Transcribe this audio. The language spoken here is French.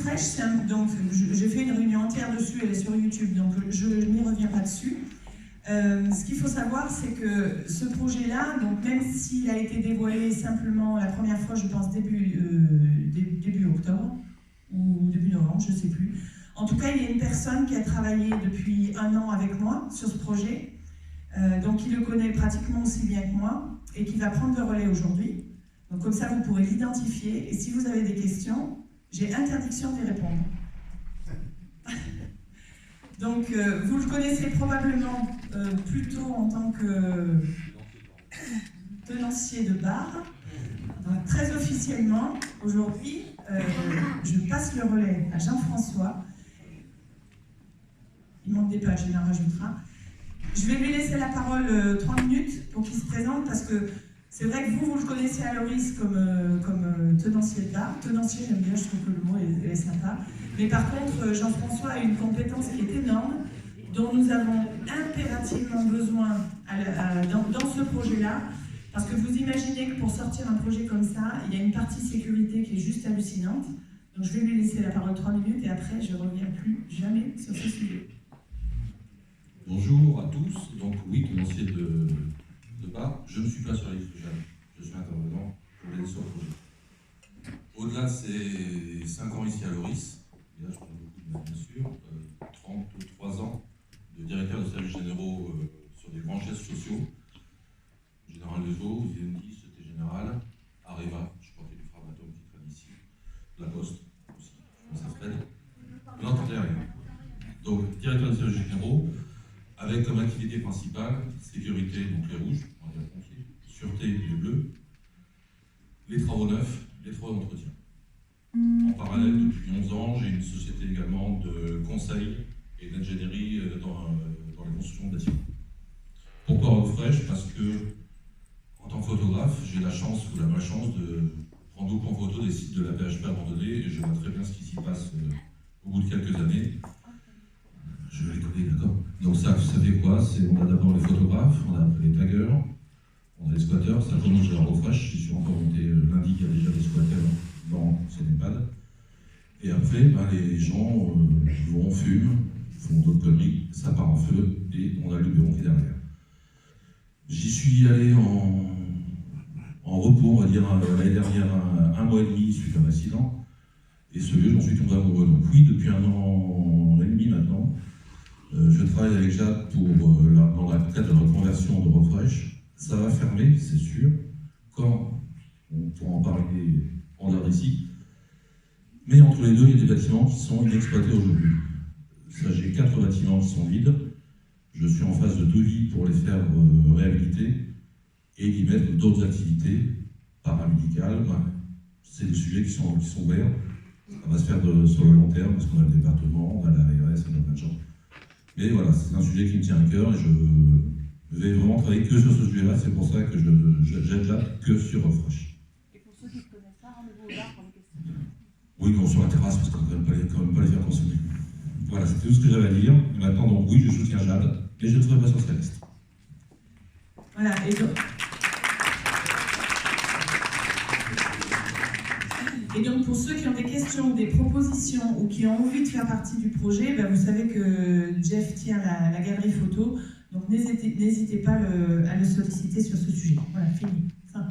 Refresh, donc j'ai fait une réunion entière dessus, elle est sur YouTube, donc je n'y reviens pas dessus. Ce qu'il faut savoir, c'est que ce projet-là, donc même s'il a été dévoilé simplement la première fois, je pense début octobre, ou début novembre, je ne sais plus. En tout cas, il y a une personne qui a travaillé depuis 1 an avec moi sur ce projet, donc il le connaît pratiquement aussi bien que moi, et qui va prendre le relais aujourd'hui. Donc comme ça, vous pourrez l'identifier, et si vous avez des questions, j'ai interdiction d'y répondre. Donc, vous le connaissez probablement plutôt en tant que tenancier de bar. Donc, très officiellement, aujourd'hui, je passe le relais à Jean-François. Il manque des pages, il en rajoutera. Je vais lui laisser la parole 3 minutes pour qu'il se présente, parce que c'est vrai que vous le connaissez à Loris comme tenancier de bar. Tenancier, j'aime bien, je trouve que le mot est sympa. Mais par contre, Jean-François a une compétence qui est énorme, dont nous avons impérativement besoin dans ce projet-là, parce que vous imaginez que pour sortir un projet comme ça, il y a une partie sécurité qui est juste hallucinante. Donc je vais lui laisser la parole 3 minutes et après je ne reviens plus jamais sur ce sujet. Bonjour à tous, donc oui, tenancier de bar. Je ne suis pas sur l'île Fréjane, je suis intervenant pour l'aider sur le projet. Au-delà de ces 5 ans ici à Loris, et là je parle beaucoup de moi bien sûr, 33 ans de directeur de services généraux sur des grands gestes sociaux, Général Lezo, Vivendi, Société Générale, Areva, je crois qu'il y a du Framatome qui traîne ici, La Poste aussi, je pense à Fred. Vous n'entendez rien. Donc, directeur de services généraux, avec comme activité principale, sécurité, donc les rouges, on va dire pompiers, sûreté, les bleus, les travaux neufs, les travaux d'entretien. En parallèle, depuis 11 ans, j'ai une société également de conseil et d'ingénierie dans la construction de bâtiments. Pourquoi Refresh? Parce que, en tant que photographe, j'ai la chance ou la malchance de prendre beaucoup en photo des sites de la PHP abandonnés et je vois très bien ce qui s'y passe au bout de quelques années. Je les connais, d'accord. Donc ça fait quoi? On a d'abord les photographes, on a les taggers, on a les squatteurs, ça commence chez Refresh, je suis encore monté lundi, il y a déjà des squatteurs dans ces EHPAD. Et après, les gens vont, fument, font d'autres conneries, ça part en feu et on a le bureau qui est derrière. J'y suis allé en repos, on va dire, l'année dernière, 1 mois et demi suite à un accident. Et ce lieu, j'en suis tombé amoureux. Donc oui, depuis 1 an et demi maintenant, je travaille avec Jade dans la cadre de la reconversion de Refresh. Ça va fermer, c'est sûr, quand on pourra en parler en dehors d'ici. Mais entre les deux, il y a des bâtiments qui sont inexploités aujourd'hui. J'ai 4 bâtiments qui sont vides. Je suis en phase de devis pour les faire réhabiliter et y mettre d'autres activités paramédicales. C'est des sujets qui sont ouverts. Ça va se faire sur le long terme parce qu'on a le département, on a la ARS, on a plein de gens. Mais voilà, c'est un sujet qui me tient à cœur et je vais vraiment travailler que sur ce sujet-là. C'est pour ça que j'aide là que sur Refresh. Et pour ceux qui ne connaissent pas, rendez-vous au bar pour les questions. Oui, non, sur la terrasse parce qu'on ne peut quand même pas les faire consommer. Voilà, c'était tout ce que j'avais à dire. Et maintenant, donc oui, je soutiens Jade, mais je ne serai pas socialiste. Voilà, et donc pour ceux qui ont des questions, des propositions ou qui ont envie de faire partie du projet, vous savez que Jeff tient la galerie photo, donc n'hésitez pas à le solliciter sur ce sujet. Voilà, fini. Fin.